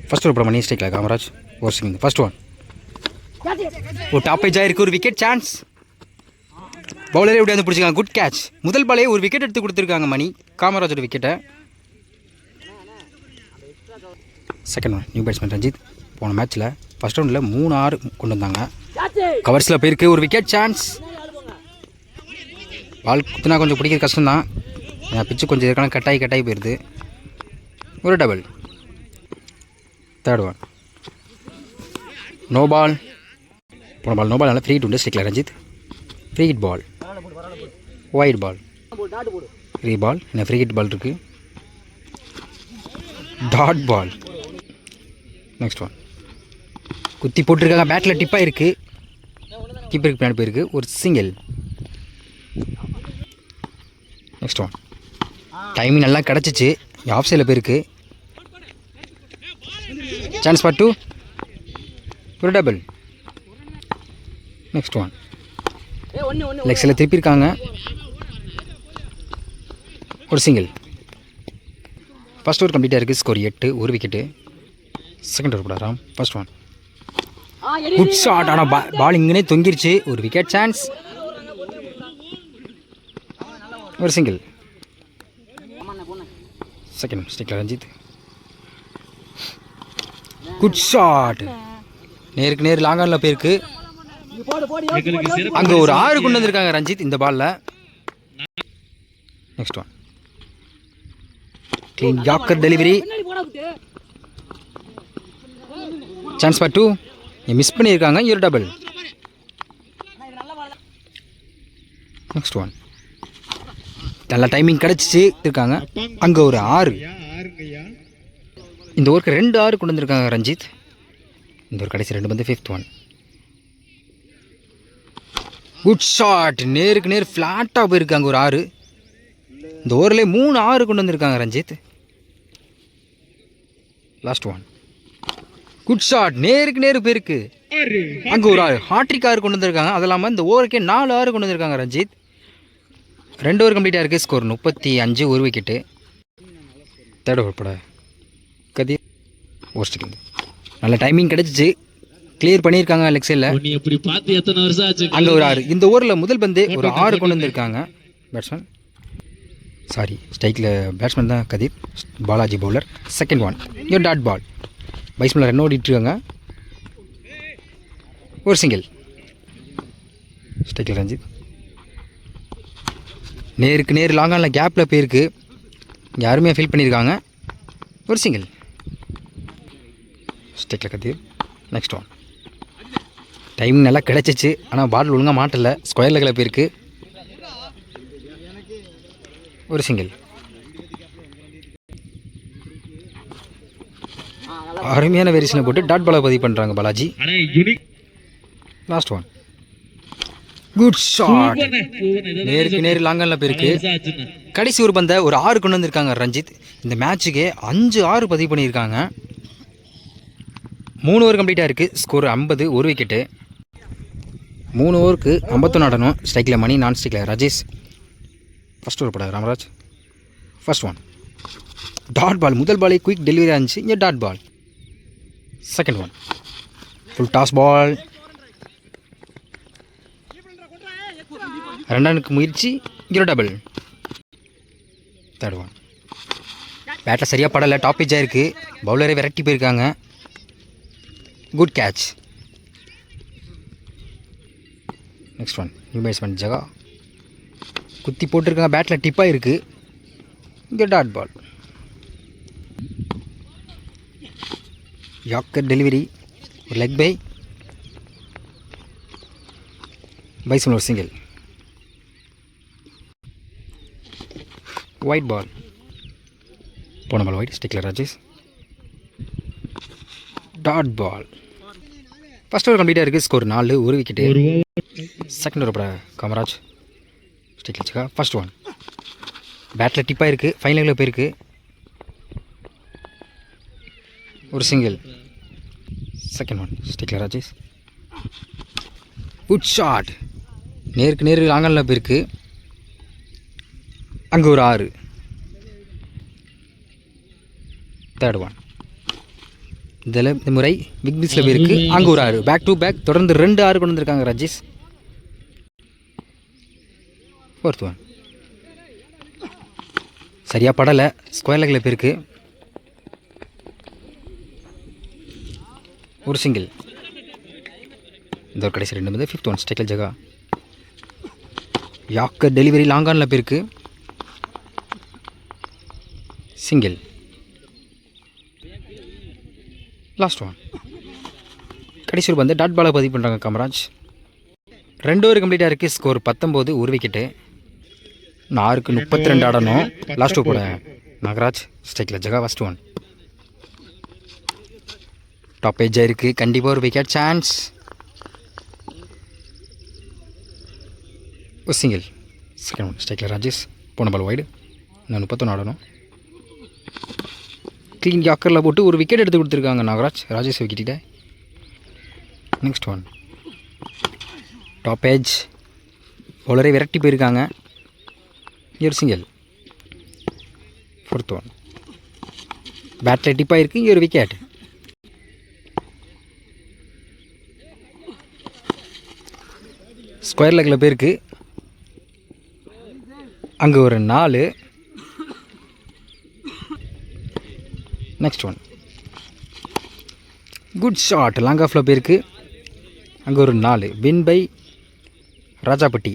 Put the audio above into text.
First ஒரு மணி ஸ்ட்ரைக்கில் காமராஜ் ஒரு சிங்கிங் ஃபர்ஸ்ட் ஒன் ஒரு டாப் ஏஜ் ஆயிருக்கு. ஒரு விக்கெட் சான்ஸ். பவுலரே எப்படி வந்து பிடிச்சிருக்காங்க. Good catch. முதல் பாலே ஒரு விக்கெட் எடுத்து கொடுத்துருக்காங்க மணி. காமராஜோட விக்கெட்டை. Second one new batsman Ranjith. போன மேட்ச்சில் ஃபஸ்ட் ரவுண்டில் 3-6 கொண்டு வந்தாங்க. கவர்ஸில் போயிருக்கு. ஒரு விக்கெட் சான்ஸ். பால் குத்துனா கொஞ்சம் பிடிக்கிறது கஷ்டம்தான். பிச்சு கொஞ்சம் இருக்கான கட்டாயி போயிடுது. ஒரு double. Third one no ball. போன பால் நோ பால். நல்லா ஃப்ரீ ஹிட் உண்டு ஸ்ட்ரைக்கில் Ranjith. Free hit ball. Wide ball. Free ball. என்ன ஃப்ரீ ஹிட் பால் இருக்குது. Dot ball. நெக்ஸ்ட் ஒன் குத்தி போட்டிருக்காங்க. பேட்டில் டிப்பாக இருக்குது. கீப்பருக்கு பின்னாடி போயிருக்கு. ஒரு சிங்கிள். நெக்ஸ்ட் ஒன் டைமிங் நல்லா கிடச்சிச்சு. ஆஃப் சைடில் போயிருக்கு. Chance for 2. ஒரு டபுள். நெக்ஸ்ட் ஒன் லெக் சைடில் திருப்பியிருக்காங்க. ஒரு சிங்கிள். ஃபர்ஸ்ட் ஓவர் கம்ப்ளீட்டாக இருக்குது. ஸ்கோர் 8. ஒரு விக்கெட்டு. செகண்ட் ஓவர் போடாராம். First one good shot. ஆனால் பால் இங்கனே தொங்கிருச்சு. ஒரு விக்கெட் சான்ஸ். ஒரு சிங்கிள். செகண்ட் ஸ்ட்ரைக்கில் ரஞ்சித். Good shot. நேருக்கு நேர் லாங்கானில் போயிருக்கு. அங்கே ஒரு 6 கொண்டு வந்திருக்காங்க ரஞ்சித் இந்த பாலில். Next one clean yorker delivery. Chance for 2. Miss பண்ணியிருக்காங்க. ஒரு டபுள். நெக்ஸ்ட் ஒன் நல்ல டைமிங் கிடச்சிச்சு இருக்காங்க. அங்கே ஒரு 6. இந்த ஓவருக்கு 2 6 கொண்டு வந்திருக்காங்க ரஞ்சித். இந்த ஒரு கடைசி 2 வந்து 5th ஒன். Good shot. நேருக்கு நேர் ஃப்ளாட்டாக போயிருக்காங்க. ஒரு 6. இந்த ஓவரில் 3 6 கொண்டு வந்திருக்காங்க Ranjith. Last one good shot. நேருக்கு நேரு போயிருக்கு. அங்கே ஒரு 6 ஹாட்ரிக் 6 கொண்டு வந்திருக்காங்க. அது இல்லாமல் இந்த ஓவருக்கே 4 6 கொண்டு வந்திருக்காங்க ரஞ்சித். 2 ஓவர் கம்ப்ளீட்டாக இருக்குது. ஸ்கோர் 35. ஒரு விக்கெட்டு. தேர்ட் ஓவர் போட கதீர் ஓஸ்டிங். நல்ல டைமிங் கிடச்சிச்சு. கிளியர் பண்ணியிருக்காங்க லெக் சைடில். அங்கே ஒரு 6. இந்த ஓவரில் முதல் பந்து ஒரு 6 கொண்டு வந்திருக்காங்க பேட்ஸ்மேன். சாரி ஸ்ட்ரைக்கில் பேட்ஸ்மேன் தான் கதீர். பாலாஜி பவுலர். செகண்ட் ஒன் இங்கே டாட் பால். பைஸ்மில் ரன் ஓடிட்டுருக்காங்க. ஒரு சிங்கிள். ஸ்ட்ரைக்கில் ரஞ்சித். நேருக்கு நேர் லாங்கானில் கேப்பில் போயிருக்கு. யாருமே ஃபீல் பண்ணியிருக்காங்க. ஒரு சிங்கிள். ஸ்ட்ரைக்கில் கதீர். நெக்ஸ்ட் ஒன் டைமிங் நல்லா கிடச்சிச்சு. ஆனால் பால் ஒழுங்காக மாட்டலை. ஸ்கொயர் லெக்கில் போயிருக்கு. ஒரு சிங்கிள். அருமையான வேரியேஷனை போட்டு டாட் பாலை பதிவு பண்ணுறாங்க Balaji. Last one good shot. நேருக்கு நேர் லாங்கானில் போயிருக்கு. கடைசி ஒரு பந்தை ஒரு 6 கொண்டு வந்திருக்காங்க ரஞ்சித். இந்த மேட்சுக்கே 5 6 பதிவு பண்ணியிருக்காங்க. 3 ஓவர் கம்ப்ளீட்டாக இருக்குது. ஸ்கோர் 50. ஒரு விக்கெட்டு. 3 ஓவருக்கு 51 ஆடணும். ஸ்ட்ரைக்கில் மணி. நான் ஸ்ட்ரைக்கில் ராஜேஷ். ஃபர்ஸ்ட் ஓவர் போட Ramaraj. First one dot ball. முதல் பாலே குயிக் டெலிவரி இருந்துச்சு. இங்கே dot ball. Second one full toss ball. 2 முயற்சி. இங்கே டபுள். தேர்ட் ஒன் பேட்டில் சரியாக படலை. டாப் ஏஜ் ஆயிருக்கு. பவுலரே விரட்டி போயிருக்காங்க. Good catch. Next one new batsman Jaga. குத்தி போட்டிருக்காங்க. பேட்டில் டிப்பாக இருக்குது. இங்கே டாட் பால். Yorker delivery. ஒரு லெக் பை. பைசன் ஒரு சிங்கிள். Wide ball. போன பால் ஒயிட். ஸ்ட்ரைக்கில் Rajesh. Dot ball. First over கம்ப்ளீட்டாக இருக்குது. ஸ்கோர் 4. ஒரு விக்கெட்டு. செகண்ட் ஓவர் போட காமராஜ். ஸ்ட்ரைக்கில் வச்சுக்கா. ஃபர்ஸ்ட் ஒன் பேட்டில் டிப்பாக இருக்குது. ஃபைன் லெக்கில் போயிருக்கு. ஒரு சிங்கிள். செகண்ட் ஒன் ஸ்ட்ரைக்கில் ராஜேஷ். Good shot. நேருக்கு நேரு லாங்கானில் போயிருக்கு. அங்கே ஒரு 6. தேர்ட் ஒன் இதில் இந்த முறை பிக் பிஸில் போயிருக்கு. அங்கே ஒரு 6. பேக் டு பேக் தொடர்ந்து 2 6 கொண்டு வந்திருக்காங்க ராஜேஷ். 4th ஒன் சரியாக படலை. ஸ்கொயர் லெக்கில் போயிருக்கு. ஒரு சிங்கிள். இந்த ஒரு கடைசி 2 வந்து 5th ஒன் ஸ்ட்ரைக்கில் ஜகா. யாக்கர் டெலிவரி லாங்கானில் போயிருக்கு. சிங்கிள். லாஸ்ட் ஒன் கடைசி ஒரு வந்து டாட் பாலை பதிவு பண்ணுறாங்க காமராஜ். 2 ஓவர் கம்ப்ளீட்டாக இருக்குது. ஸ்கோர் 19. ஒரு விக்கெட்டு. 6க்கு 32 ஆடணும். லாஸ்ட் ஓவர் கூட நாகராஜ் ஸ்ட்ரைக்கில் ஜகா. ஃபஸ்ட் ஒன் டாப் ஏஜ் ஆயிருக்கு. கண்டிப்பாக ஒரு விக்கெட் சான்ஸ். ஒரு சிங்கிள். செகண்ட் ஒன் ஸ்ட்ரைக்கில் ராஜேஷ். போன பால் வைடு. நான் 31 ஆடணும். க்ளீன் யாக்கரில் போட்டு ஒரு விக்கெட் எடுத்து கொடுத்துருக்காங்க நாகராஜ். ராஜேஷ் விக்கெட்டிட்ட. Next one top edge. பவுலரை விரட்டி போயிருக்காங்க. ஒரு சிங்கிள். 4th ஒன் பேட்டில் டிப்பாக இருக்குது. இங்கே ஒரு விக்கெட். ஸ்கொயர் லெக்கில் போயிருக்கு. அங்கே ஒரு 4. Next one good shot. Long ஆஃபில் போயிருக்கு. அங்கே ஒரு 4. Win by ராஜாப்பட்டி.